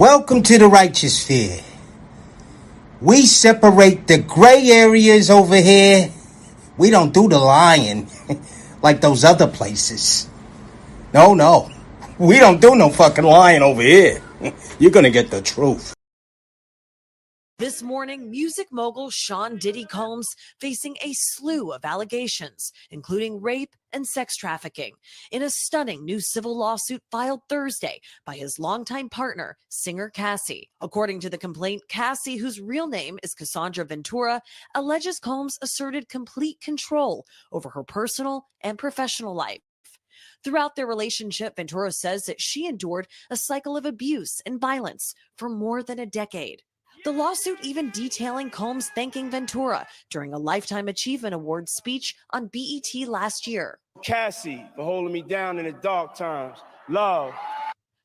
Welcome to the righteous sphere. We separate the gray areas over here. We don't do the lying like those other places. No. We don't do no fucking lying over here. You're gonna get the truth. This morning, music mogul Sean Diddy Combs facing a slew of allegations, including rape and sex trafficking, in a stunning new civil lawsuit filed Thursday by his longtime partner, singer Cassie. According to the complaint, Cassie, whose real name is Cassie Ventura, alleges Combs asserted complete control over her personal and professional life. Throughout their relationship, Ventura says that she endured a cycle of abuse and violence for more than a decade. The lawsuit even detailing Combs thanking Ventura during a Lifetime Achievement Awards speech on BET last year. Cassie for holding me down in the dark times. Love.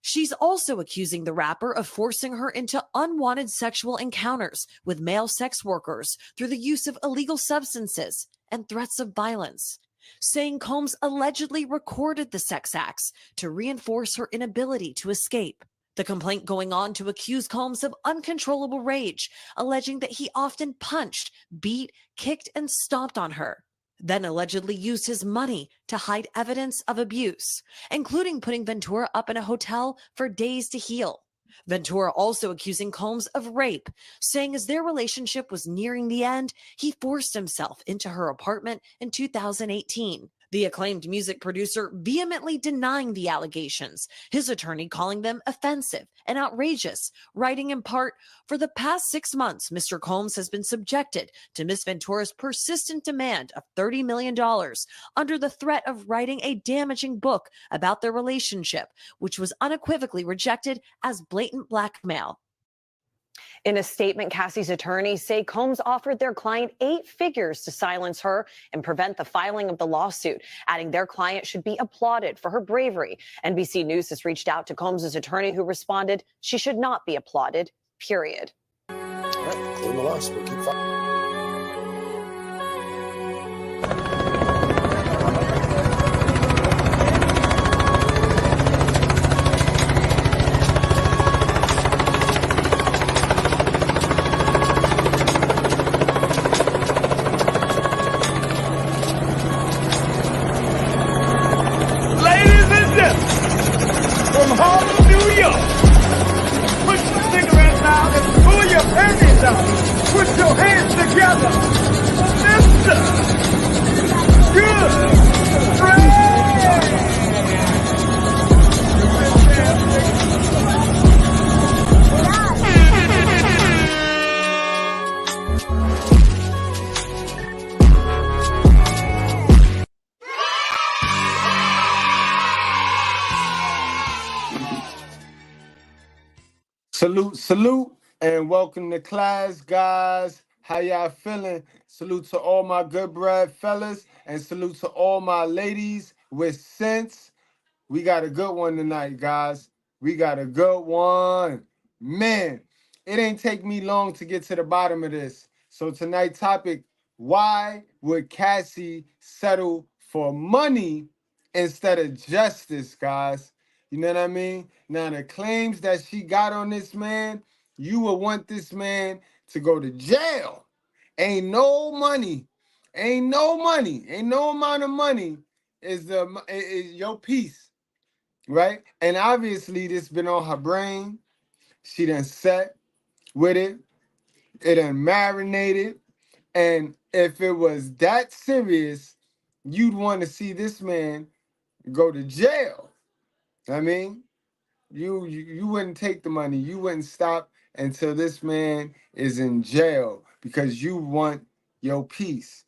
She's also accusing the rapper of forcing her into unwanted sexual encounters with male sex workers through the use of illegal substances and threats of violence, saying Combs allegedly recorded the sex acts to reinforce her inability to escape. The complaint going on to accuse Combs of uncontrollable rage, alleging that he often punched, beat, kicked, and stomped on her, then allegedly used his money to hide evidence of abuse, including putting Ventura up in a hotel for days to heal. Ventura also accusing Combs of rape, saying as their relationship was nearing the end, he forced himself into her apartment in 2018. The acclaimed music producer vehemently denying the allegations, his attorney calling them offensive and outrageous, writing in part, "For the past 6 months, Mr. Combs has been subjected to Miss Ventura's persistent demand of $30 million under the threat of writing a damaging book about their relationship, which was unequivocally rejected as blatant blackmail." In a statement, Cassie's attorneys say Combs offered their client 8 figures to silence her and prevent the filing of the lawsuit, adding their client should be applauded for her bravery. NBC News has reached out to Combs' attorney, who responded she should not be applauded, period. All right, claim the lawsuit. We'll keep fighting. From Harlem, New York. Put your cigarettes out and pull your panties out. Put your hands together. Mr. Salute, and welcome to class, guys. How y'all feeling? Salute to all my Goodbread fellas, and salute to all my ladies with sense. We got a good one tonight, guys. We got a good one. Man, it ain't take me long to get to the bottom of this. So tonight's topic, why would Cassie settle for money instead of justice, guys? You know what I mean? Now, the claims that she got on this man, you would want this man to go to jail. Ain't no money. Ain't no amount of money is your piece, right? And obviously, this been on her brain. She done set with it. It done marinated. And if it was that serious, you'd want to see this man go to jail. I mean, you wouldn't take the money. You wouldn't stop until this man is in jail because you want your peace.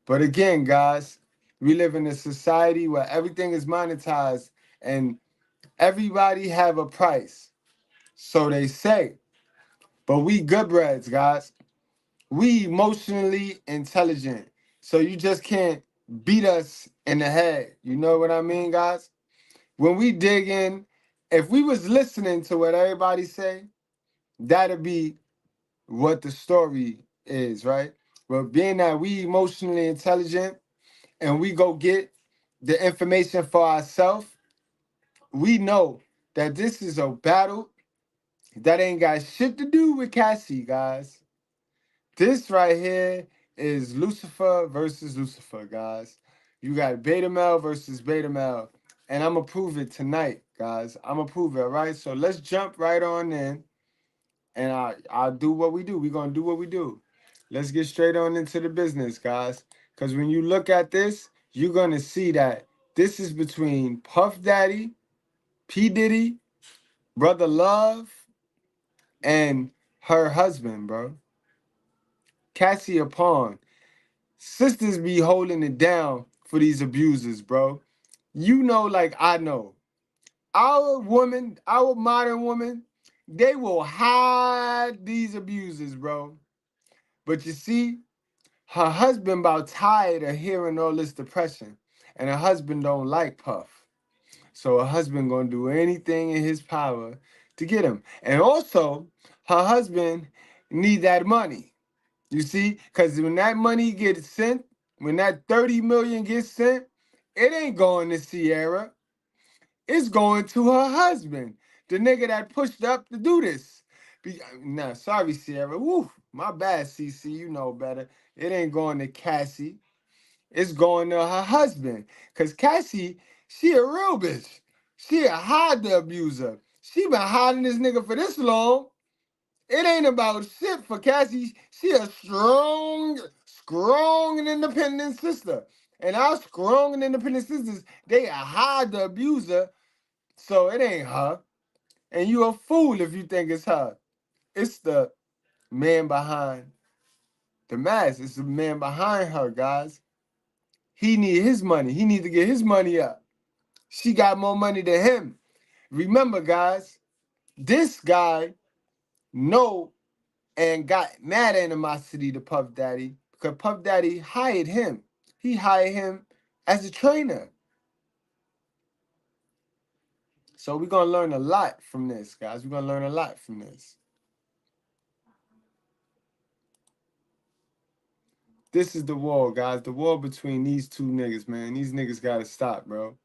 But again, guys, we live in a society where everything is monetized and everybody have a price. So they say. But we Goodbreads, guys. We emotionally intelligent. So you just can't beat us in the head. You know what I mean, guys? When we dig in, if we was listening to what everybody say, that'd be what the story is, right? But being that we emotionally intelligent and we go get the information for ourselves, we know that this is a battle That ain't got shit to do with Cassie, guys. This right here is Lucifer versus Lucifer, guys. You got beta male versus beta male. And I'm going to prove it tonight, guys. I'm going to prove it, all right? So let's jump right on in. And I'll do what we do. We're going to do what we do. Let's get straight on into the business, guys. Because when you look at this, you're going to see that this is between Puff Daddy, P. Diddy, Brother Love, and her husband, bro. Cassie upon. Sisters be holding it down for these abusers, bro. You know, like I know. Our women, our modern women, they will hide these abusers, bro. But you see, her husband about tired of hearing all this depression. And her husband don't like Puff. So her husband gonna do anything in his power to get him. And also, her husband need that money. You see, because when that money gets sent, when that 30 million gets sent, it ain't going to Sierra. It's going to her husband, the nigga that pushed up to do this. Nah, sorry, Sierra. Woo, my bad, CC. You know better. It ain't going to Cassie. It's going to her husband. Because Cassie, she a real bitch. She a hide the abuser. She been hiding this nigga for this long. It ain't about shit for Cassie. She a strong and independent sister. And our strong and independent sisters, they hide the abuser, so it ain't her. And you a fool if you think it's her. It's the man behind the mask. It's the man behind her, guys. He need his money. He need to get his money up. She got more money than him. Remember, guys, this guy know and got mad animosity to Puff Daddy because Puff Daddy hired him. He hired him as a trainer. So we're going to learn a lot from this, guys. We're going to learn a lot from this. This is the war, guys. The war between these two niggas, man. These niggas got to stop, bro.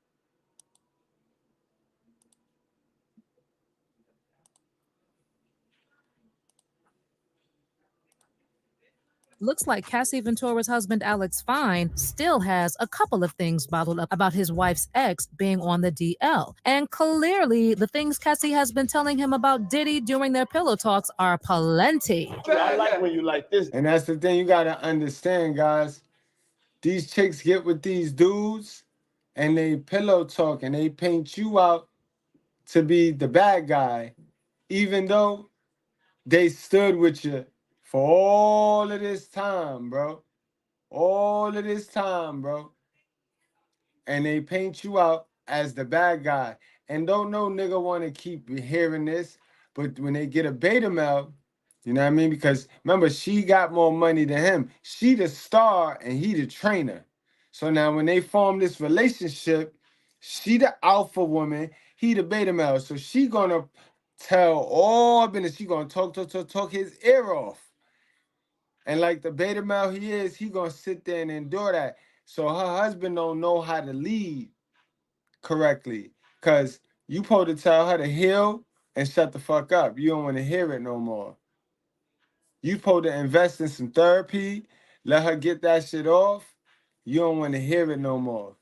Looks like Cassie Ventura's husband, Alex Fine, still has a couple of things bottled up about his wife's ex being on the DL. And clearly, the things Cassie has been telling him about Diddy during their pillow talks are plenty. I like when you like this. And that's the thing you got to understand, guys. These chicks get with these dudes and they pillow talk and they paint you out to be the bad guy, even though they stood with you for all of this time, bro. All of this time, bro. And they paint you out as the bad guy. And don't no nigga want to keep hearing this, but when they get a beta male, you know what I mean? Because remember, she got more money than him. She the star and he the trainer. So now when they form this relationship, she the alpha woman, he the beta male. So she gonna tell all business. She gonna talk his ear off. And like the beta male he is, he gonna sit there and endure that. So her husband don't know how to lead correctly. Cause you supposed to tell her to heal and shut the fuck up. You don't want to hear it no more. You supposed to invest in some therapy, let her get that shit off. You don't want to hear it no more.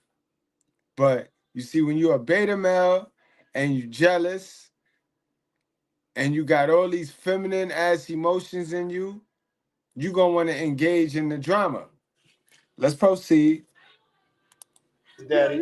But you see, when you're a beta male and you jealous and you got all these feminine ass emotions in you, you're gonna want to engage in the drama. Let's proceed. Daddy,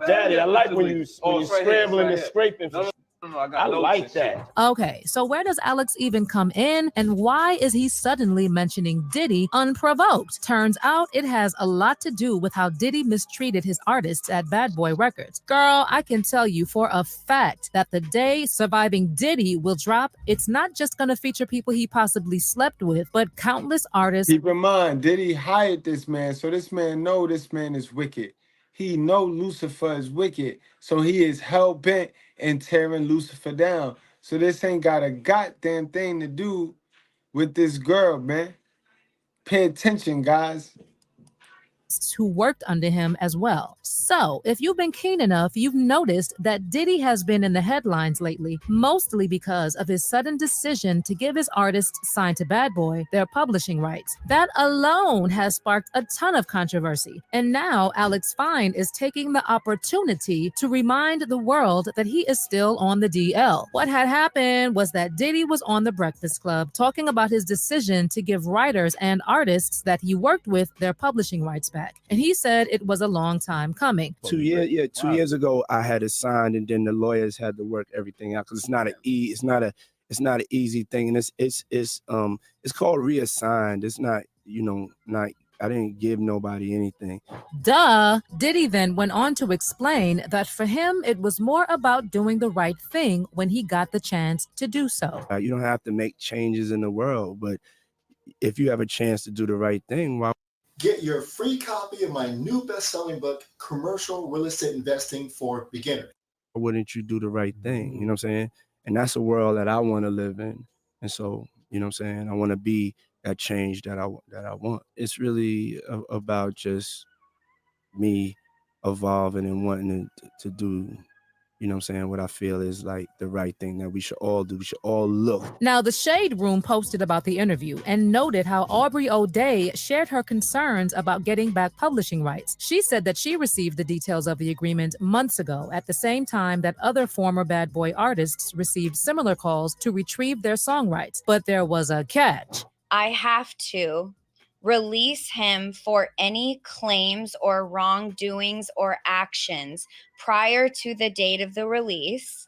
Daddy, I like when you scrambling and scraping for shit. I like that. Okay, so where does Alex even come in, and why is he suddenly mentioning Diddy unprovoked? Turns out it has a lot to do with how Diddy mistreated his artists at Bad Boy Records. Girl, I can tell you for a fact that the day Surviving Diddy will drop, it's not just gonna feature people he possibly slept with, but countless artists. Keep in mind, Diddy hired this man, so this man know this man is wicked. He know Lucifer is wicked, so he is hell-bent in tearing Lucifer down. So this ain't got a goddamn thing to do with this girl, man. Pay attention, guys. artists who worked under him as well. So, if you've been keen enough, you've noticed that Diddy has been in the headlines lately, mostly because of his sudden decision to give his artists signed to Bad Boy their publishing rights. That alone has sparked a ton of controversy. And now Alex Fine is taking the opportunity to remind the world that he is still on the DL. What had happened was that Diddy was on The Breakfast Club talking about his decision to give writers and artists that he worked with their publishing rights back. And he said it was a long time coming. 2 years, 2 years ago, I had it signed, and then the lawyers had to work everything out because it's not an easy thing, and it's called reassigned. It's not, I didn't give nobody anything. Duh. Diddy then went on to explain that for him, it was more about doing the right thing when he got the chance to do so. You don't have to make changes in the world, but if you have a chance to do the right thing, why? Get your free copy of my new best-selling book, Commercial Real Estate Investing for Beginners. Wouldn't you do the right thing? You know what I'm saying? And that's a world that I want to live in. And so, you know what I'm saying? I want to be that change that I want. It's really about just me evolving and wanting to do, you know what I'm saying, what I feel is like the right thing that we should all do. We should all look. Now, the Shade Room posted about the interview and noted how Aubrey O'Day shared her concerns about getting back publishing rights. She said that she received the details of the agreement months ago, at the same time that other former Bad Boy artists received similar calls to retrieve their song rights. But there was a catch. I have to release him for any claims or wrongdoings or actions prior to the date of the release.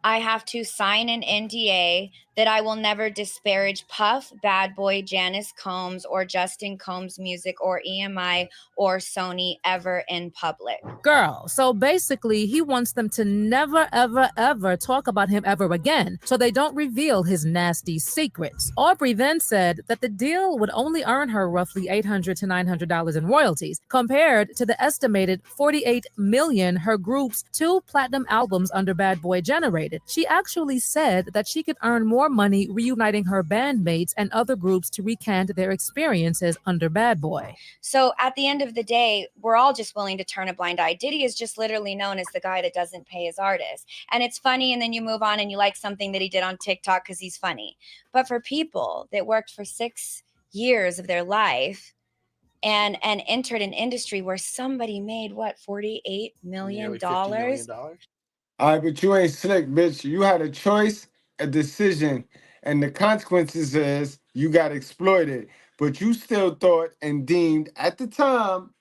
I have to sign an NDA that I will never disparage Puff, Bad Boy, Janice Combs, or Justin Combs' music, or EMI, or Sony ever in public. Girl, so basically he wants them to never, ever, ever talk about him ever again, so they don't reveal his nasty secrets. Aubrey then said that the deal would only earn her roughly $800 to $900 in royalties, compared to the estimated $48 million her group's 2 platinum albums under Bad Boy generated. She actually said that she could earn more money reuniting her bandmates and other groups to recant their experiences under Bad Boy. So at the end of the day, we're all just willing to turn a blind eye. Diddy is just literally known as the guy that doesn't pay his artists. And it's funny, and then you move on and you like something that he did on TikTok because he's funny. But for people that worked for 6 years of their life and entered an industry where somebody made, what, $48 million? All right, but you ain't slick, bitch. You had a choice, a decision, and the consequences is you got exploited. But you still thought and deemed at the time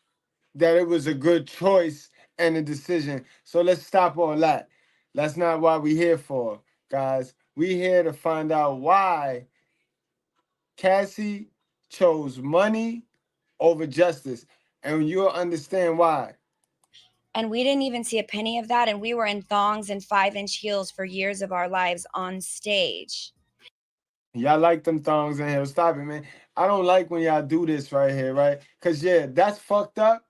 that it was a good choice and a decision. So let's stop all that. That's not what we here for, guys. We here to find out why Cassie chose money over justice. And you'll understand why. And we didn't even see a penny of that. And we were in thongs and 5-inch heels for years of our lives on stage. Y'all like them thongs in here. Stop it, man. I don't like when y'all do this right here, right? Because, yeah, that's fucked up.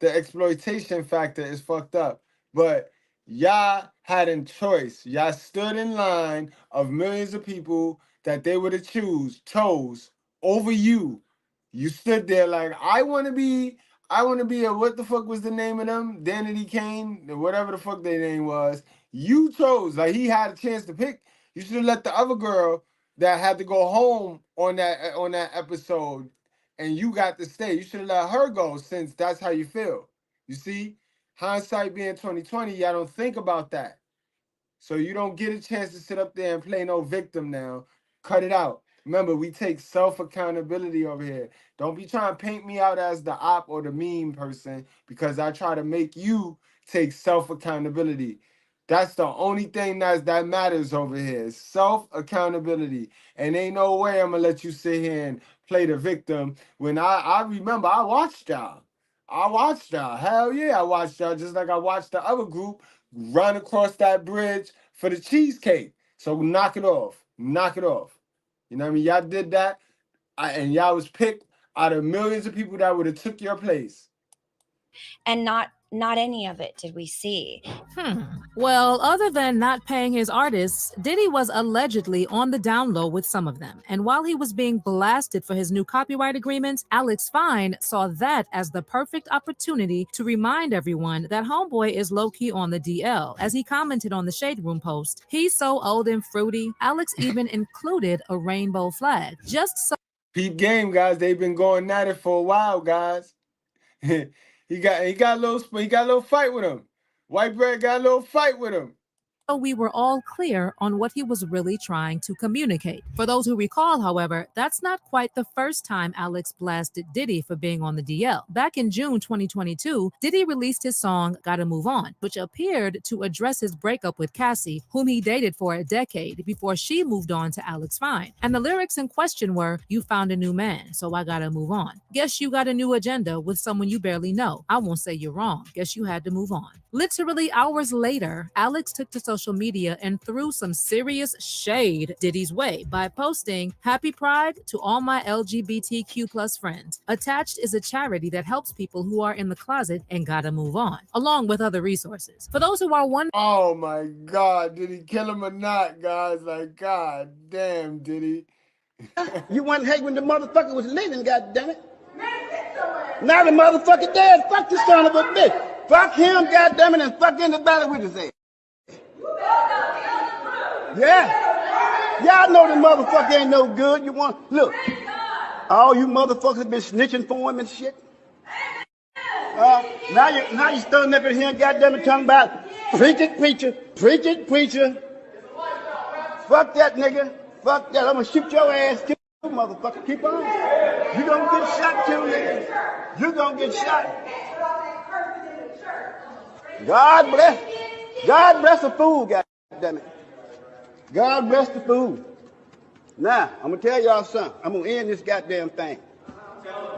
The exploitation factor is fucked up. But y'all had a choice. Y'all stood in line of millions of people that they would have chose over you. You stood there like, I want to be a, what the fuck was the name of them? Danity Kane, whatever the fuck their name was. You chose, like he had a chance to pick. You should have let the other girl that had to go home on that episode and you got to stay. You should have let her go since that's how you feel. You see? Hindsight being 2020, y'all don't think about that. So you don't get a chance to sit up there and play no victim now. Cut it out. Remember, we take self-accountability over here. Don't be trying to paint me out as the op or the meme person because I try to make you take self-accountability. That's the only thing that matters over here. Self-accountability. And ain't no way I'm going to let you sit here and play the victim when I remember I watched y'all. Hell yeah, I watched y'all just like I watched the other group run across that bridge for the cheesecake. So knock it off. Knock it off. You know what I mean? Y'all did that, and y'all was picked out of millions of people that would have took your place. and not any of it did we see. Well, other than not paying his artists, Diddy was allegedly on the down low with some of them. And while he was being blasted for his new copyright agreements, Alex Fine saw that as the perfect opportunity to remind everyone that homeboy is low-key on the DL. As he commented on the Shade Room post, "He's so old and fruity." Alex even included a rainbow flag. Just so Peep game, guys. They've been going at it for a while, guys. he got a little fight with him. White Bread got a little fight with him. we were all clear on what he was really trying to communicate. For those who recall, however, that's not quite the first time Alex blasted Diddy for being on the DL. Back in June 2022, Diddy released his song Gotta Move On, which appeared to address his breakup with Cassie, whom he dated for a decade before she moved on to Alex Fine. And the lyrics in question were, "You found a new man, so I gotta move on. Guess you got a new agenda with someone you barely know. I won't say you're wrong. Guess you had to move on." Literally hours later, Alex took to social media and threw some serious shade Diddy's way by posting, "Happy Pride to all my LGBTQ plus friends. Attached is a charity that helps people who are in the closet and gotta move on," along with other resources. For those who are wondering, oh my God, did he kill him or not, guys? Like, God damn, Diddy. You wasn't hate when the motherfucker was living, goddammit. Now the motherfucker dead. Fuck the son of a bitch. Fuck him, goddammit, and fuck anybody with his ass. Yeah. Y'all know the motherfucker ain't no good. You want, look, all you motherfuckers been snitching for him and shit. Now you standing up in here and goddammit talking about preach it, preacher, preach it, preacher. Fuck that nigga. Fuck that. I'm gonna shoot your ass too, motherfucker. Keep on. You gonna get shot too, nigga. You gonna get shot. God bless the fool, goddammit. God bless the fool. Now, I'm gonna tell y'all something. I'm gonna end this goddamn thing.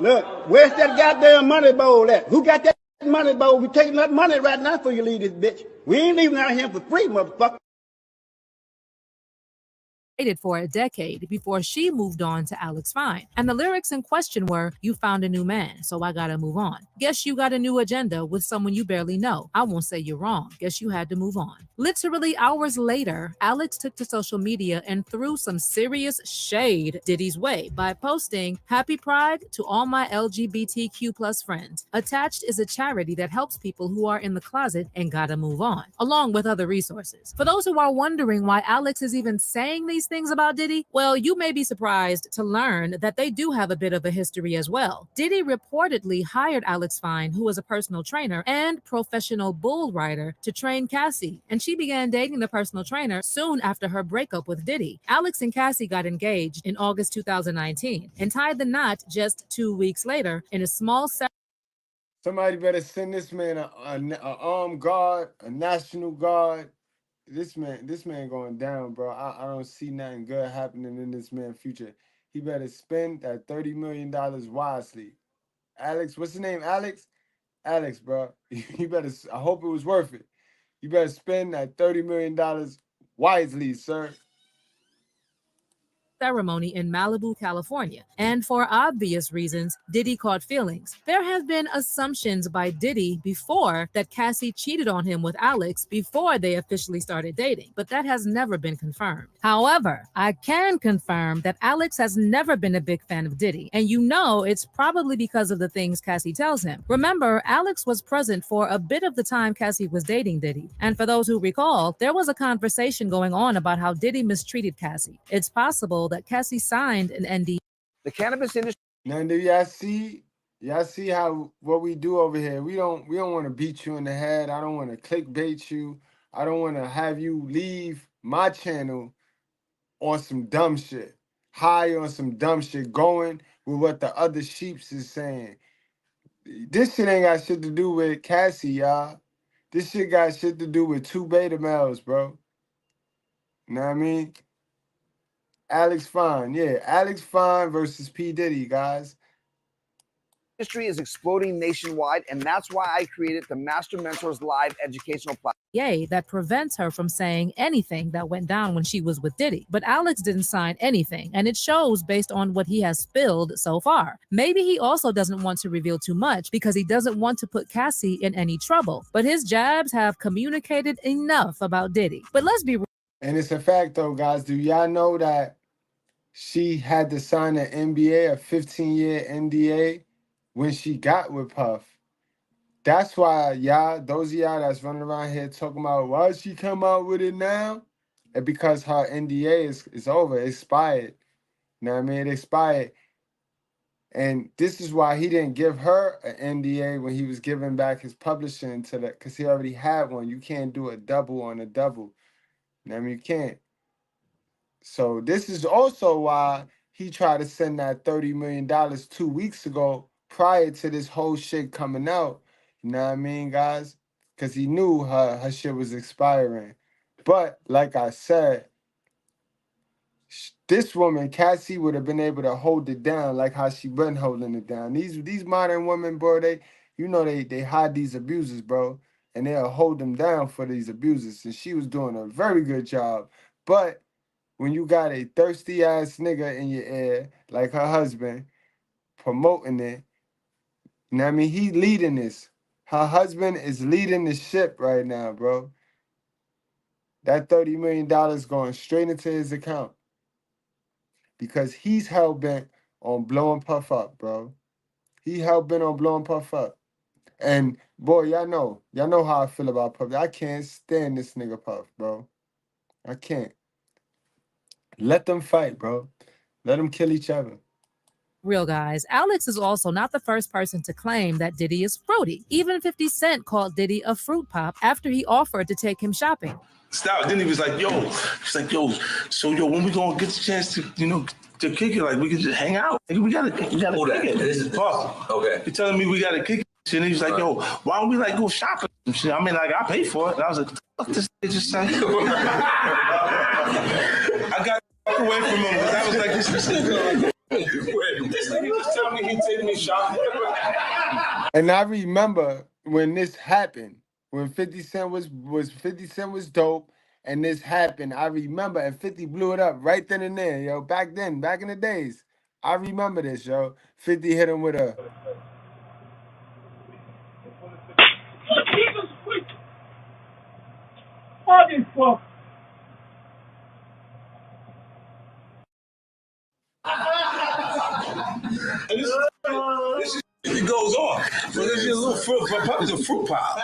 Look, where's that goddamn money bowl at? Who got that money bowl? We taking that money right now before you leave this bitch. We ain't leaving out here for free, motherfucker. for a decade before she moved on to Alex Fine. And the lyrics in question were, "You found a new man, so I gotta move on. Guess you got a new agenda with someone you barely know. I won't say you're wrong. Guess you had to move on." Literally hours later, Alex took to social media and threw some serious shade Diddy's way by posting, "Happy Pride to all my LGBTQ plus friends. Attached is a charity that helps people who are in the closet and gotta move on," along with other resources. For those who are wondering why Alex is even saying these things about Diddy, well, you may be surprised to learn that they do have a bit of a history as well. Diddy reportedly hired Alex Fine, who was a personal trainer and professional bull rider, to train Cassie, and she began dating the personal trainer soon after her breakup with Diddy. Alex and Cassie got engaged in August 2019 and tied the knot just 2 weeks later in a small Somebody better send this man a armed guard, a national guard. This man going down, bro. I don't see nothing good happening in this man's future. He better spend that $30 million wisely. Alex, what's his name? Alex, bro. You better. I hope it was worth it. You better spend that $30 million wisely, sir. ceremony in Malibu, California. And for obvious reasons, Diddy caught feelings. There have been assumptions by Diddy before that Cassie cheated on him with Alex before they officially started dating, but that has never been confirmed. However, I can confirm that Alex has never been a big fan of Diddy, and you know it's probably because of the things Cassie tells him. Remember, Alex was present for a bit of the time Cassie was dating Diddy, and for those who recall, there was a conversation going on about how Diddy mistreated Cassie. It's possible that Cassie signed an NDA. The cannabis industry. Now, do y'all see how what we do over here? We don't want to beat you in the head. I don't want to clickbait you. I don't want to have you leave my channel on some dumb shit, high on some dumb shit, going with what the other sheeps is saying. This shit ain't got shit to do with Cassie, y'all. This shit got shit to do with 2 beta males, bro. You know what I mean? Alex Fine, yeah. Alex Fine versus P. Diddy, guys. Industry is exploding nationwide, and that's why I created the Master Mentors Live educational platform. that prevents her from saying anything that went down when she was with Diddy. But Alex didn't sign anything, and it shows based on what he has spilled so far. Maybe he also doesn't want to reveal too much because he doesn't want to put Cassie in any trouble. But his jabs have communicated enough about Diddy. But let's be real. And it's a fact though, guys. Do y'all know that she had to sign an NDA, a 15-year NDA, when she got with Puff? That's why those of y'all that's running around here talking about why she come out with it now, and because her NDA is over, expired. You know what I mean? It expired. And this is why he didn't give her an NDA when he was giving back his publishing to because he already had one. You can't do a double on a double. You know what I mean? You can't. So this is also why he tried to send that $30 million 2 weeks ago prior to this whole shit coming out. You know what I mean, guys? Because he knew her shit was expiring. But like I said, this woman, Cassie, would have been able to hold it down like how she been holding it down. These modern women, bro, they hide these abusers, bro. And they'll hold them down for these abusers. And she was doing a very good job. But when you got a thirsty ass nigga in your ear, like her husband, promoting it, you know what I mean? He leading this. Her husband is leading the ship right now, bro. That $30 million going straight into his account. Because he's hell-bent on blowing Puff up, bro. He hell-bent on blowing Puff up. And, boy, y'all know how I feel about Puff. I can't stand this nigga Puff, bro. I can't. Let them fight, bro. Let them kill each other. Real guys, Alex is also not the first person to claim that Diddy is fruity. Even 50 Cent called Diddy a fruit pop after he offered to take him shopping. Stop. Then he was like, so when we gonna get the chance to, to kick it, like we can just hang out. We gotta kick it. This is Puff. Okay. You're telling me we gotta kick it. And he was like, why don't we like go shopping and shit? I mean, like, I pay for it. And I was like, fuck this shit just saying. I got away from him because I was like, this nigga just tell me he take me shopping. And I remember when this happened, when 50 Cent was dope, and this happened. I remember, and 50 blew it up right then and there, yo. Back in the days, I remember this, yo. 50 hit him with a. Jesus, quick! Fucking fuck! And this shit goes on. So this is a little fruit pop.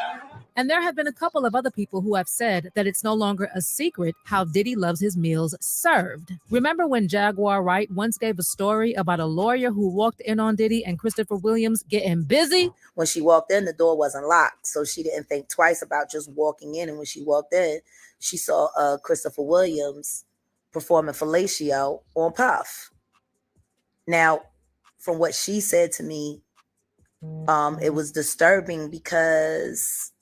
And there have been a couple of other people who have said that it's no longer a secret how Diddy loves his meals served. Remember when Jaguar Wright once gave a story about a lawyer who walked in on Diddy and Christopher Williams getting busy? When she walked in, the door wasn't locked, so she didn't think twice about just walking in. And when she walked in, she saw Christopher Williams performing fellatio on Puff. Now, from what she said to me, it was disturbing because,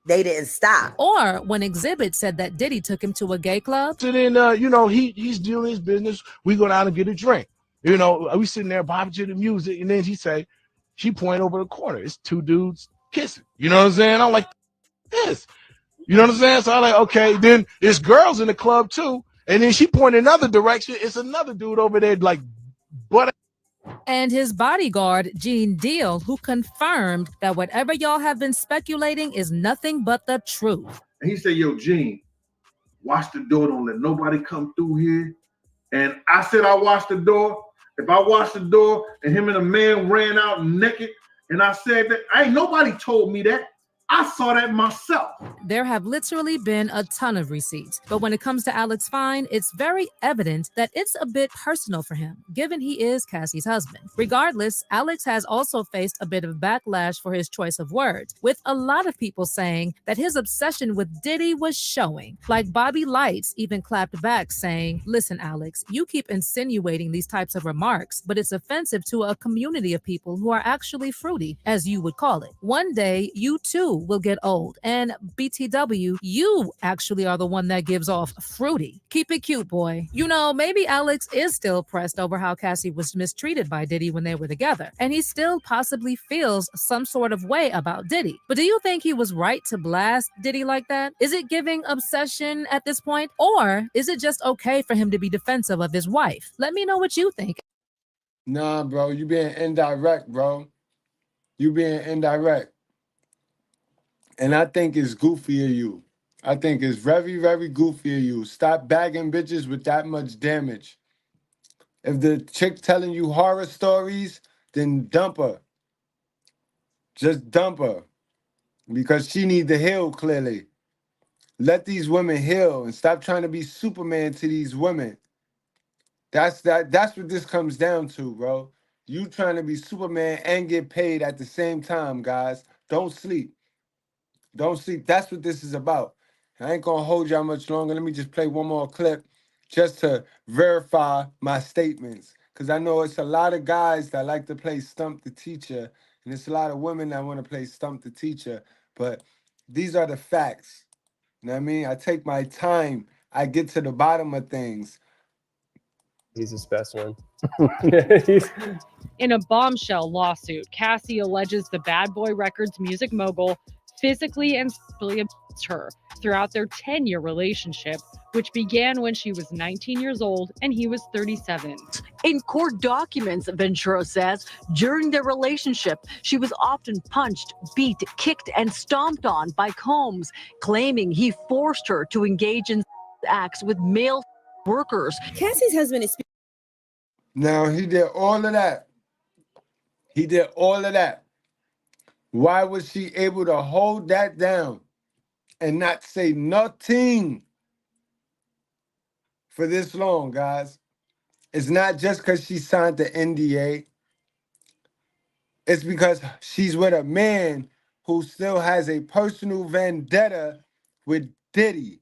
they didn't stop. Or when Exhibit said that Diddy took him to a gay club. So then, he's doing his business. We go down and get a drink. We sitting there bobbing to the music, and then she point over the corner. It's two dudes kissing. You know what I'm saying? I'm like, this. You know what I'm saying? So I'm like, okay. Then there's girls in the club too, and then she point in another direction. It's another dude over there, like, butt. And his bodyguard, Gene Deal, who confirmed that whatever y'all have been speculating is nothing but the truth. And he said, yo, Gene, watch the door. Don't let nobody come through here. And I said, I watched the door. If I watched the door and him and a man ran out naked, and I said that, ain't nobody told me that. I saw that myself. There have literally been a ton of receipts, but when it comes to Alex Fine, it's very evident that it's a bit personal for him, given he is Cassie's husband. Regardless, Alex has also faced a bit of backlash for his choice of words, with a lot of people saying that his obsession with Diddy was showing. Like Bobby Lights even clapped back saying, listen, Alex, you keep insinuating these types of remarks, but it's offensive to a community of people who are actually fruity, as you would call it. One day, you too will get old. And BTW, you actually are the one that gives off fruity. Keep it cute, boy. You know, maybe Alex is still pressed over how Cassie was mistreated by Diddy when they were together, and he still possibly feels some sort of way about Diddy. But do you think he was right to blast Diddy like that? Is it giving obsession at this point? Or is it just okay for him to be defensive of his wife? Let me know what you think. Nah, bro, you being indirect, bro. You being indirect. And I think it's goofy of you. I think it's very, very goofy of you. Stop bagging bitches with that much damage. If the chick telling you horror stories, then dump her. Just dump her. Because she need to heal, clearly. Let these women heal and stop trying to be Superman to these women. That's what this comes down to, bro. You trying to be Superman and get paid at the same time, guys. Don't sleep. Don't sleep. That's what this is about. I ain't gonna hold y'all much longer. Let me just play one more clip just to verify my statements. Because I know it's a lot of guys that like to play Stump the Teacher, and it's a lot of women that want to play Stump the Teacher. But these are the facts. You know what I mean? I take my time. I get to the bottom of things. He's a specimen. In a bombshell lawsuit, Cassie alleges the Bad Boy Records music mogul physically and sexually abused her throughout their 10-year relationship, which began when she was 19 years old and he was 37. In court documents, Ventura says during their relationship, she was often punched, beat, kicked, and stomped on by Combs, claiming he forced her to engage in acts with male workers. Cassie's husband is. Now, he did all of that. He did all of that. Why was she able to hold that down and not say nothing for this long, guys? It's not just because she signed the NDA. It's because she's with a man who still has a personal vendetta with Diddy.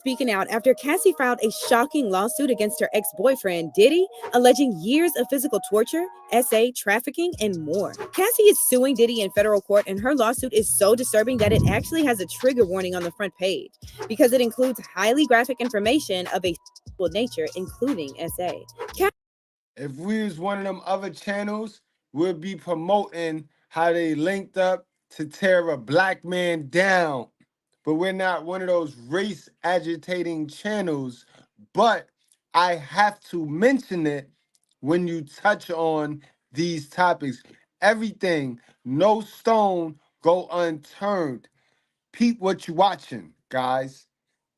Speaking out after Cassie filed a shocking lawsuit against her ex-boyfriend, Diddy, alleging years of physical torture, SA, trafficking, and more. Cassie is suing Diddy in federal court, and her lawsuit is so disturbing that it actually has a trigger warning on the front page because it includes highly graphic information of a sexual nature, including SA. If we was one of them other channels, we'd be promoting how they linked up to tear a black man down. But we're not one of those race agitating channels. But I have to mention it when you touch on these topics. Everything, no stone go unturned. Peep what you watching, guys.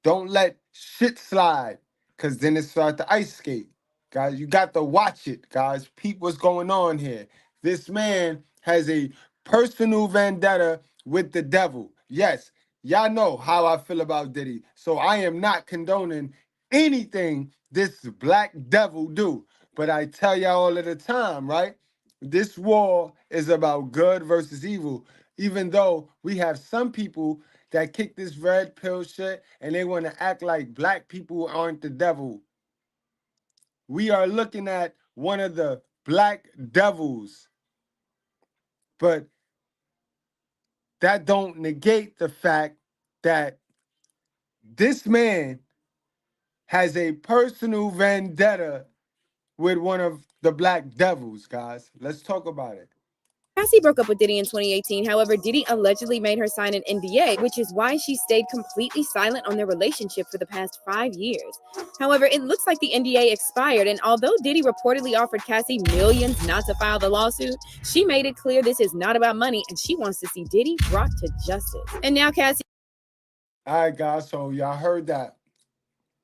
Don't let shit slide, because then it starts to ice skate. Guys, you got to watch it, guys. Peep what's going on here. This man has a personal vendetta with the devil. Yes, y'all know how I feel about Diddy. So I am not condoning anything this black devil do. But I tell y'all all of the time, right? This war is about good versus evil. Even though we have some people that kick this red pill shit and they want to act like black people aren't the devil. We are looking at one of the black devils. But that don't negate the fact that this man has a personal vendetta with one of the black devils, guys. Let's talk about it. Cassie broke up with Diddy in 2018. However, Diddy allegedly made her sign an NDA, which is why she stayed completely silent on their relationship for the past 5 years. However, it looks like the NDA expired, and although Diddy reportedly offered Cassie millions not to file the lawsuit, she made it clear this is not about money, and she wants to see Diddy brought to justice. And now Cassie. All right, guys, so y'all heard that.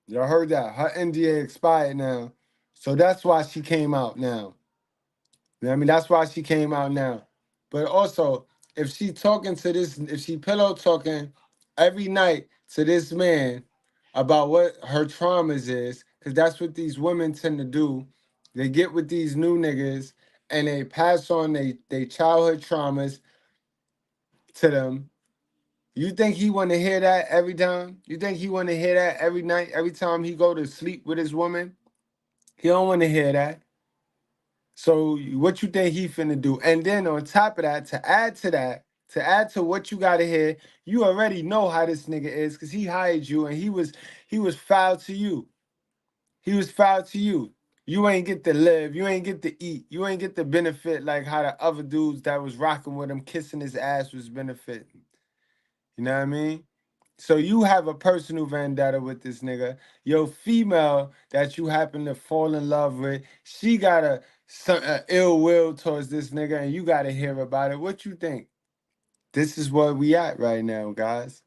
Y'all heard that. Her NDA expired now. So that's why she came out now. You know what I mean? That's why she came out now. But also, if she talking to this, if she pillow talking every night to this man about what her traumas is, because that's what these women tend to do. They get with these new niggas and they pass on they childhood traumas to them. You think he want to hear that every time? You think he want to hear that every night, every time he go to sleep with his woman? He don't want to hear that. So what you think he finna do? And then on top of that, to add to that, To add to what you gotta hear, you already know how this nigga is because he hired you and he was foul to you. He was foul to you. You ain't get to live. You ain't get to eat. You ain't get to benefit like how the other dudes that was rocking with him, kissing his ass was benefiting. You know what I mean? So you have a personal vendetta with this nigga. Your female that you happen to fall in love with, she got a ill will towards this nigga and you got to hear about it. What you think? This is where we at right now, guys.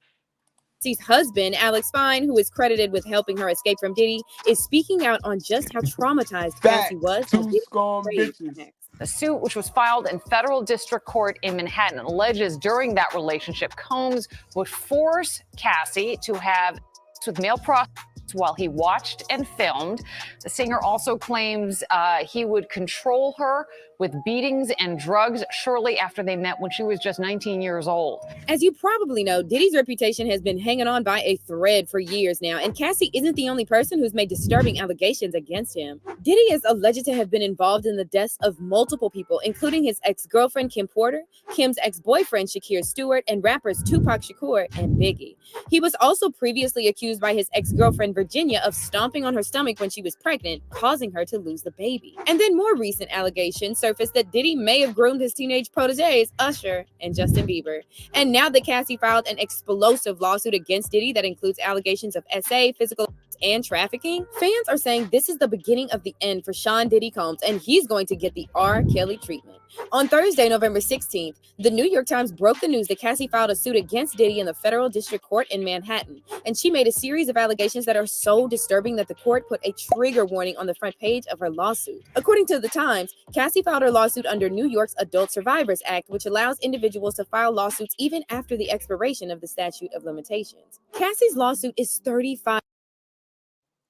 Cassie's husband, Alex Fine, who is credited with helping her escape from Diddy, is speaking out on just how traumatized Cassie was. Two scum bitches. The suit, which was filed in federal district court in Manhattan, alleges during that relationship, Combs would force Cassie to have sex with male prostitutes while he watched and filmed. The singer also claims he would control her with beatings and drugs shortly after they met when she was just 19 years old. As you probably know, Diddy's reputation has been hanging on by a thread for years now, and Cassie isn't the only person who's made disturbing allegations against him. Diddy is alleged to have been involved in the deaths of multiple people, including his ex-girlfriend Kim Porter, Kim's ex-boyfriend Shakir Stewart, and rappers Tupac Shakur and Biggie. He was also previously accused by his ex-girlfriend Virginia of stomping on her stomach when she was pregnant, causing her to lose the baby. And then more recent allegations surfaced that Diddy may have groomed his teenage proteges, Usher and Justin Bieber. And now that Cassie filed an explosive lawsuit against Diddy that includes allegations of SA, physical and trafficking, fans are saying this is the beginning of the end for Sean Diddy Combs, and he's going to get the R. Kelly treatment. On Thursday, November 16th, the New York Times broke the news that Cassie filed a suit against Diddy in the federal district court in Manhattan, and she made a series of allegations that are so disturbing that the court put a trigger warning on the front page of her lawsuit. According to the Times, Cassie filed her lawsuit under New York's Adult Survivors Act, which allows individuals to file lawsuits even after the expiration of the statute of limitations. Cassie's lawsuit is 35.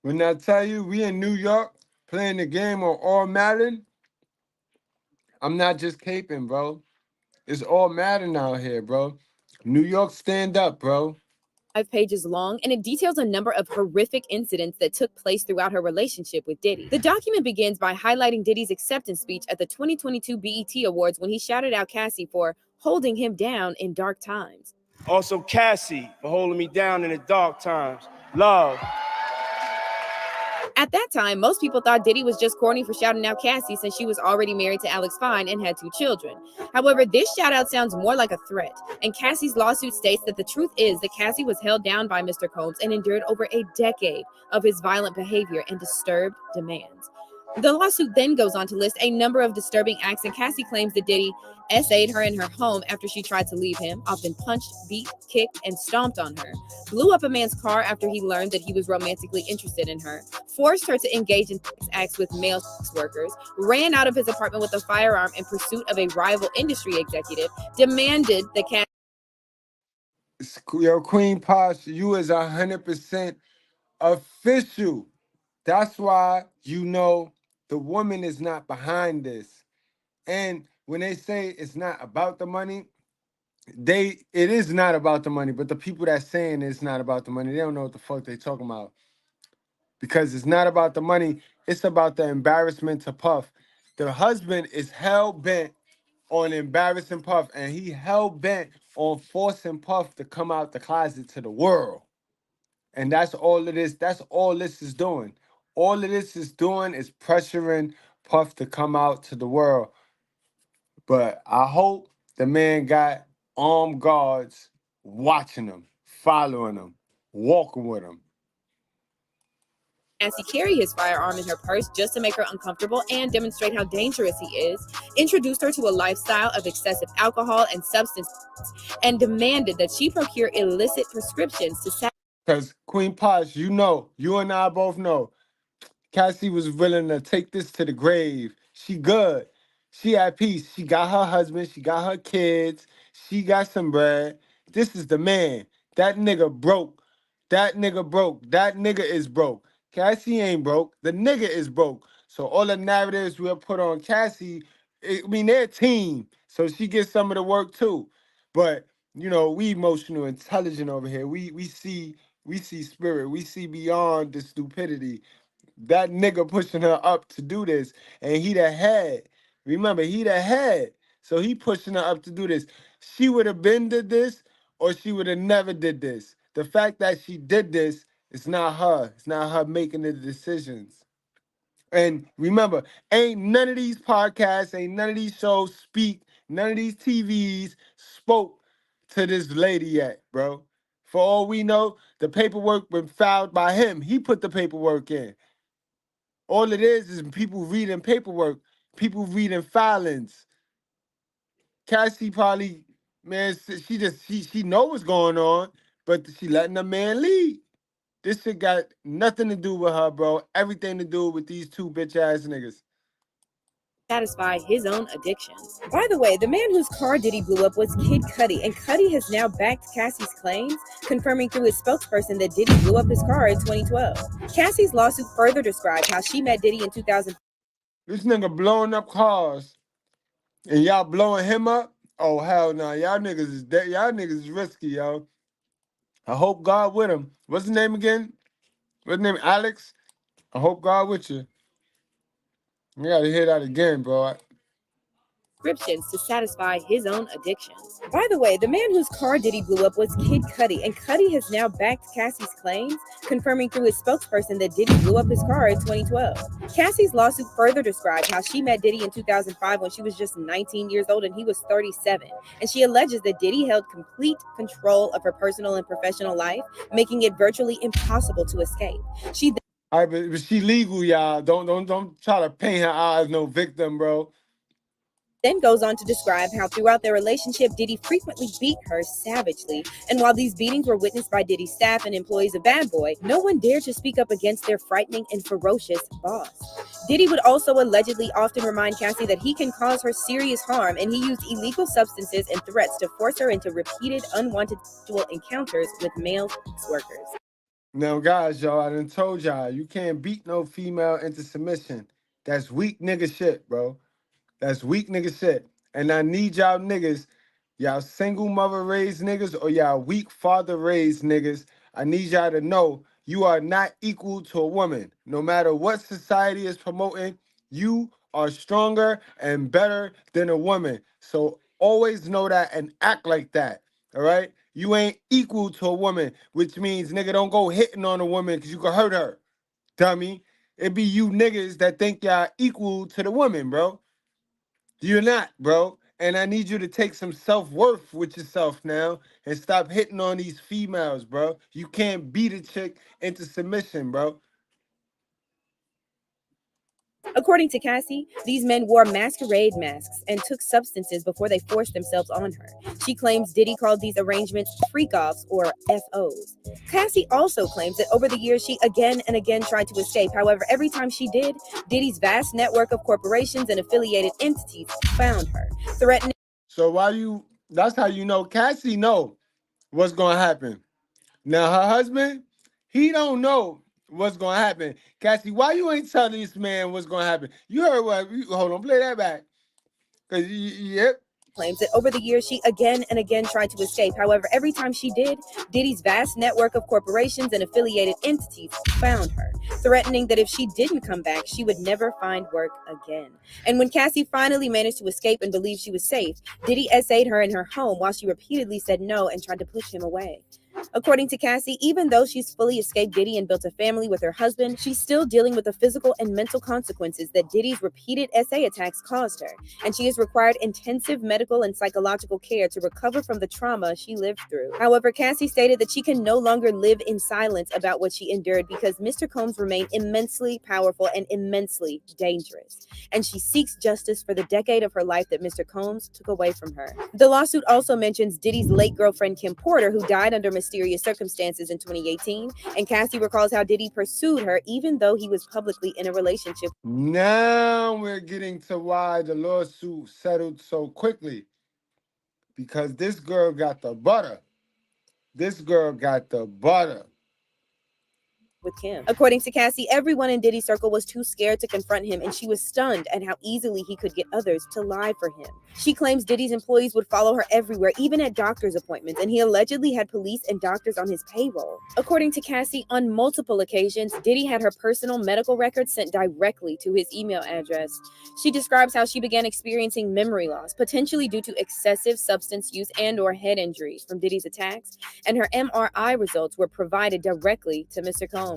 When I tell you we in New York playing the game on all Madden, I'm not just caping, bro. It's all Madden out here, bro. New York, stand up, bro. 5 pages long, and it details a number of horrific incidents that took place throughout her relationship with Diddy. The document begins by highlighting Diddy's acceptance speech at the 2022 BET Awards when he shouted out Cassie for holding him down in dark times. Also Cassie for holding me down in the dark times. Love. At that time, most people thought Diddy was just corny for shouting out Cassie since she was already married to Alex Fine and had 2 children. However, this shout out sounds more like a threat, and Cassie's lawsuit states that the truth is that Cassie was held down by Mr. Combs and endured over a decade of his violent behavior and disturbed demands. The lawsuit then goes on to list a number of disturbing acts, and Cassie claims that Diddy SA'd her in her home after she tried to leave him, often punched, beat, kicked, and stomped on her, blew up a man's car after he learned that he was romantically interested in her, forced her to engage in sex acts with male sex workers, ran out of his apartment with a firearm in pursuit of a rival industry executive, demanded that Cassie... Yo, Queen Posh, you is 100% official. That's why you know the woman is not behind this. And when they say it's not about the money, it is not about the money. But the people that saying it's not about the money, they don't know what the fuck they talking about. Because it's not about the money. It's about the embarrassment to Puff. The husband is hell-bent on embarrassing Puff. And he hell-bent on forcing Puff to come out the closet to the world. And that's all it is. That's all this is doing. All of this is doing is pressuring Puff to come out to the world. But I hope the man got armed guards watching him, following him, walking with him. Cassie carry his firearm in her purse just to make her uncomfortable and demonstrate how dangerous he is, introduced her to a lifestyle of excessive alcohol and substances, and demanded that she procure illicit prescriptions to satisfy. Because Queen Posh, you and I both know, Cassie was willing to take this to the grave. She good. She at peace. She got her husband. She got her kids. She got some bread. This is the man. That nigga broke. That nigga broke. That nigga is broke. Cassie ain't broke. The nigga is broke. So all the narratives we'll put on Cassie, they're a team. So she gets some of the work too. But, we emotional intelligent over here. We see spirit. We see beyond the stupidity. That nigga pushing her up to do this. And he the head. Remember, he the head. So he pushing her up to do this. she would have been did this or she would have never did this. The fact that she did this is not her. It's not her making the decisions. And remember, ain't none of these podcasts, ain't none of these shows speak, none of these TVs spoke to this lady yet, bro. For all we know, the paperwork been filed by him. He put the paperwork in. All it is people reading paperwork, people reading filings. Cassie probably, man, she know what's going on, but she letting the man lead. This shit got nothing to do with her, bro. Everything to do with these two bitch ass niggas. Satisfy his own addictions. By the way, the man whose car Diddy blew up was Kid Cudi, and Cudi has now backed Cassie's claims, confirming through his spokesperson that Diddy blew up his car in 2012. Cassie's lawsuit further described how she met Diddy in 2000. This nigga blowing up cars, and y'all blowing him up? Oh hell no, y'all niggas is dead. Y'all niggas is risky, yo. I hope God with him. What's his name again? What's his name? Alex? I hope God with you. You gotta hear that again, bro. Prescriptions to satisfy his own addictions. By the way, the man whose car Diddy blew up was Kid Cudi, and Cudi has now backed Cassie's claims, confirming through his spokesperson that Diddy blew up his car in 2012. Cassie's lawsuit further described how she met Diddy in 2005 when she was just 19 years old and he was 37, and she alleges that Diddy held complete control of her personal and professional life, making it virtually impossible to escape. She All right, but she legal, y'all. Don't try to paint her out as no victim, bro. Then goes on to describe how throughout their relationship, Diddy frequently beat her savagely. And while these beatings were witnessed by Diddy's staff and employees of Bad Boy, no one dared to speak up against their frightening and ferocious boss. Diddy would also allegedly often remind Cassie that he can cause her serious harm, and he used illegal substances and threats to force her into repeated unwanted sexual encounters with male sex workers. Now, guys, y'all, I done told y'all, you can't beat no female into submission. That's weak nigga shit, bro. That's weak nigga shit. And I need y'all niggas, y'all single mother raised niggas or y'all weak father raised niggas. I need y'all to know you are not equal to a woman. No matter what society is promoting, you are stronger and better than a woman. So always know that and act like that. All right? You ain't equal to a woman, which means nigga don't go hitting on a woman because you can hurt her. Dummy. It be you niggas that think y'all equal to the woman, bro. You're not, bro. And I need you to take some self-worth with yourself now and stop hitting on these females, bro. You can't beat a chick into submission, bro. According to Cassie, these men wore masquerade masks and took substances before they forced themselves on her. She claims Diddy called these arrangements freak-offs or FOs. Cassie also claims that over the years she again and again tried to escape. However, every time she did, Diddy's vast network of corporations and affiliated entities found her, threatening. So that's how you know Cassie know what's gonna happen. Now her husband, he don't know what's gonna happen. Cassie, why you ain't telling this man what's gonna happen? You heard what? Hold on, play that back. Cause yep. Claims that over the years she again and again tried to escape. However, every time she did, Diddy's vast network of corporations and affiliated entities found her, threatening that if she didn't come back, she would never find work again. And when Cassie finally managed to escape and believed she was safe, Diddy essayed her in her home while she repeatedly said no and tried to push him away. According to Cassie, even though she's fully escaped Diddy and built a family with her husband, she's still dealing with the physical and mental consequences that Diddy's repeated SA attacks caused her, and she has required intensive medical and psychological care to recover from the trauma she lived through. However, Cassie stated that she can no longer live in silence about what she endured because Mr. Combs remained immensely powerful and immensely dangerous, and she seeks justice for the decade of her life that Mr. Combs took away from her. The lawsuit also mentions Diddy's late girlfriend Kim Porter, who died under mysterious circumstances in 2018, and Cassie recalls how Diddy pursued her even though he was publicly in a relationship. Now we're getting to why the lawsuit settled so quickly. Because this girl got the butter. This girl got the butter. with Kim. According to Cassie, everyone in Diddy's circle was too scared to confront him, and she was stunned at how easily he could get others to lie for him. She claims Diddy's employees would follow her everywhere, even at doctor's appointments, and he allegedly had police and doctors on his payroll. According to Cassie, on multiple occasions, Diddy had her personal medical records sent directly to his email address. She describes how she began experiencing memory loss, potentially due to excessive substance use and/or head injuries from Diddy's attacks, and her MRI results were provided directly to Mr. Combs.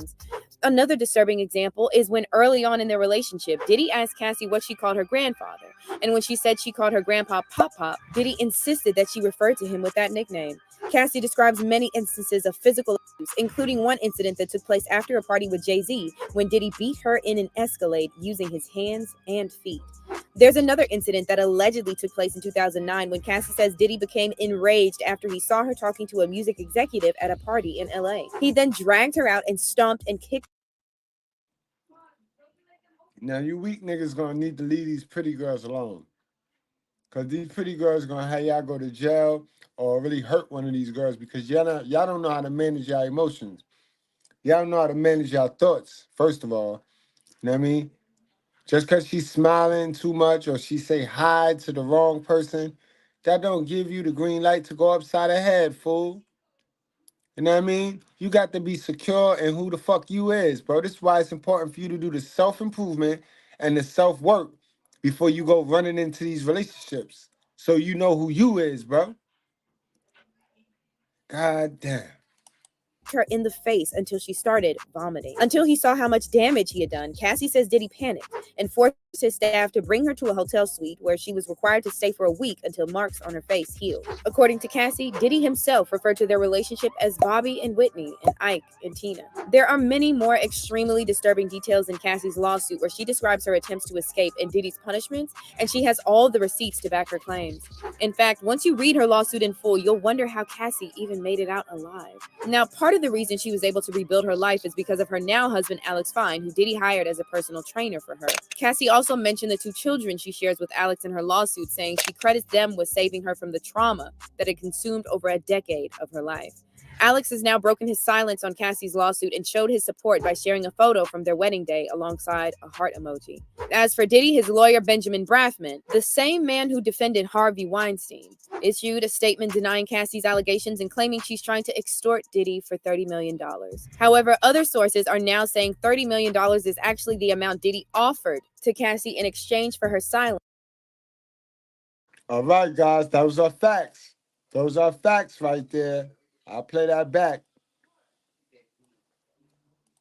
Another disturbing example is when early on in their relationship, Diddy asked Cassie what she called her grandfather, and when she said she called her grandpa Pop Pop, Diddy insisted that she referred to him with that nickname. Cassie describes many instances of physical abuse, including one incident that took place after a party with Jay-Z when Diddy beat her in an Escalade using his hands and feet. There's another incident that allegedly took place in 2009 when Cassie says Diddy became enraged after he saw her talking to a music executive at a party in LA. He then dragged her out and stomped and kicked. Now, you weak niggas gonna need to leave these pretty girls alone. Because these pretty girls gonna have y'all go to jail or really hurt one of these girls because y'all don't know how to manage y'all emotions. Y'all don't know how to manage y'all thoughts, first of all. You know what I mean? Just because she's smiling too much or she say hi to the wrong person, that don't give you the green light to go upside her head, fool. You know what I mean? You got to be secure in who the fuck you is, bro. This is why it's important for you to do the self-improvement and the self-work before you go running into these relationships. So you know who you is, bro. God damn. Her in the face until she started vomiting. Until he saw how much damage he had done, Cassie says Diddy panicked and forced his staff to bring her to a hotel suite where she was required to stay for a week until marks on her face healed. According to Cassie, Diddy himself referred to their relationship as Bobby and Whitney and Ike and Tina. There are many more extremely disturbing details in Cassie's lawsuit where she describes her attempts to escape and Diddy's punishments, and she has all the receipts to back her claims. In fact, once you read her lawsuit in full, you'll wonder how Cassie even made it out alive. Now, part of the reason she was able to rebuild her life is because of her now husband, Alex Fine, who Diddy hired as a personal trainer for her. Cassie also mentioned the 2 children she shares with Alex in her lawsuit, saying she credits them with saving her from the trauma that had consumed over a decade of her life. Alex has now broken his silence on Cassie's lawsuit and showed his support by sharing a photo from their wedding day alongside a heart emoji. As for Diddy, his lawyer Benjamin Braffman, the same man who defended Harvey Weinstein, issued a statement denying Cassie's allegations and claiming she's trying to extort Diddy for $30 million. However, other sources are now saying $30 million is actually the amount Diddy offered to Cassie in exchange for her silence. All right, guys, those are facts. Those are facts right there. I'll play that back.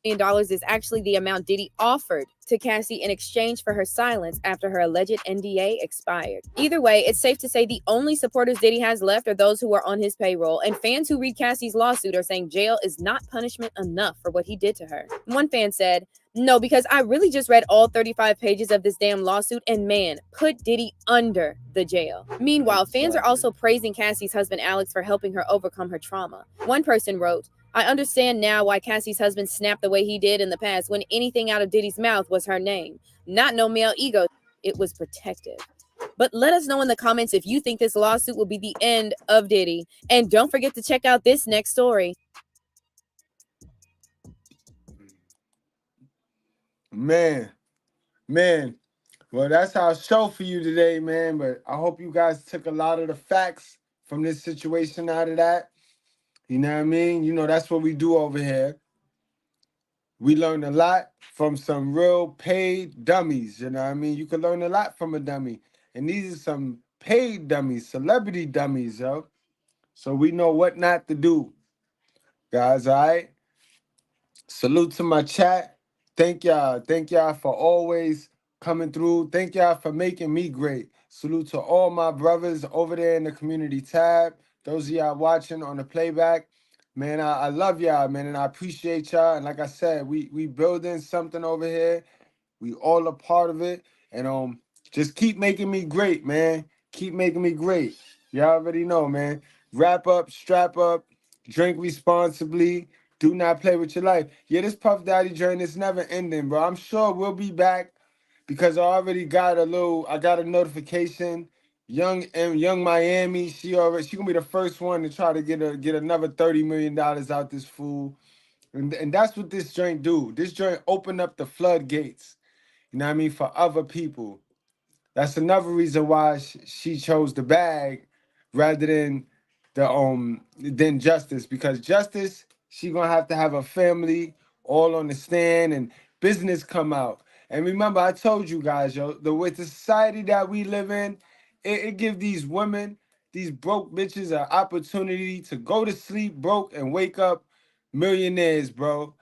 $1 million is actually the amount Diddy offered to Cassie in exchange for her silence after her alleged NDA expired. Either way, it's safe to say the only supporters Diddy has left are those who are on his payroll, and fans who read Cassie's lawsuit are saying jail is not punishment enough for what he did to her. One fan said, "No, because I really just read all 35 pages of this damn lawsuit, and man, put Diddy under the jail." Meanwhile, fans are also praising Cassie's husband Alex for helping her overcome her trauma. One person wrote, "I understand now why Cassie's husband snapped the way he did in the past when anything out of Diddy's mouth was her name. Not no male ego. It was protective." But let us know in the comments if you think this lawsuit will be the end of Diddy. And don't forget to check out this next story. Man. Well, that's our show for you today, man. But I hope you guys took a lot of the facts from this situation out of that. You know what I mean? You know, that's what we do over here. We learned a lot from some real paid dummies. You know what I mean? You can learn a lot from a dummy. And these are some paid dummies, celebrity dummies, yo. So we know what not to do. Guys, all right? Salute to my chat. Thank y'all. Thank y'all for always coming through. Thank y'all for making me great. Salute to all my brothers over there in the community tab. Those of y'all watching on the playback. Man, I love y'all, man, and I appreciate y'all. And like I said, we building something over here. We all a part of it. And just keep making me great, man. Keep making me great. Y'all already know, man. Wrap up, strap up, drink responsibly. Do not play with your life. Yeah, this Puff Daddy journey is never ending, bro. I'm sure we'll be back because I already got I got a notification. Young Miami, she gonna be the first one to try to get another $30 million out this fool. And that's what this joint do. This joint open up the floodgates, you know what I mean, for other people. That's another reason why she chose the bag rather than Justice, because Justice, she gonna have to have a family all on the stand and business come out. And remember, I told you guys, yo, with the society that we live in, it give these women, these broke bitches, an opportunity to go to sleep broke and wake up millionaires, bro.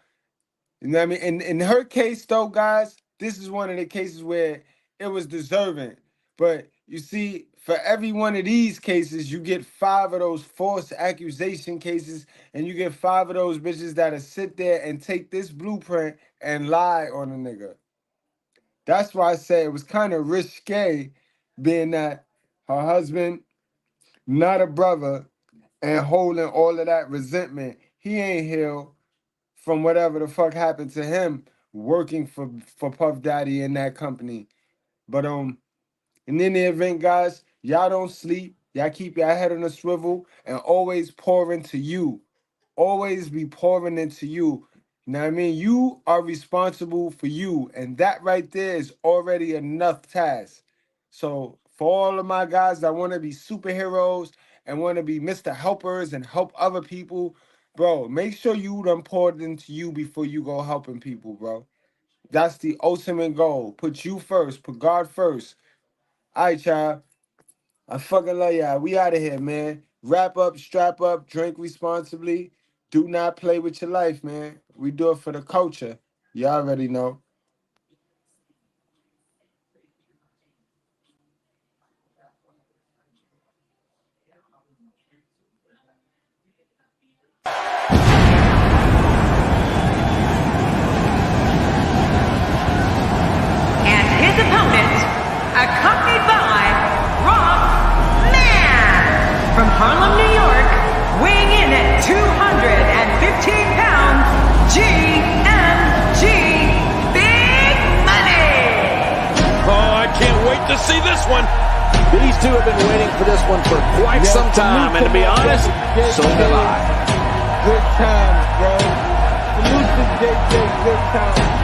You know what I mean? And in her case, though, guys, this is one of the cases where it was deserving. But you see, for every one of these cases, you get 5 of those false accusation cases, and you get 5 of those bitches that'll sit there and take this blueprint and lie on a nigga. That's why I say it was kind of risque, being that her husband, not a brother, and holding all of that resentment. He ain't healed from whatever the fuck happened to him working for Puff Daddy in that company. But and in the event, guys, y'all don't sleep. Y'all keep your head on a swivel and always pour into you. Always be pouring into you. You know what I mean? You are responsible for you. And that right there is already enough task. So for all of my guys that want to be superheroes and want to be Mr. Helpers and help other people, bro, make sure you done poured into you before you go helping people, bro. That's the ultimate goal. Put you first. Put God first. All right, y'all. I fucking love y'all. We out of here, man. Wrap up, strap up, drink responsibly. Do not play with your life, man. We do it for the culture. Y'all already know. And his opponent, accompanied by Rock Man from Harlem, New York, weighing in at 215 pounds, GMG Big Money. Oh, I can't wait to see this one. These two have been waiting for this one for quite some time, and to be honest, so have I. Good times, bro. Salute to JJ, good times.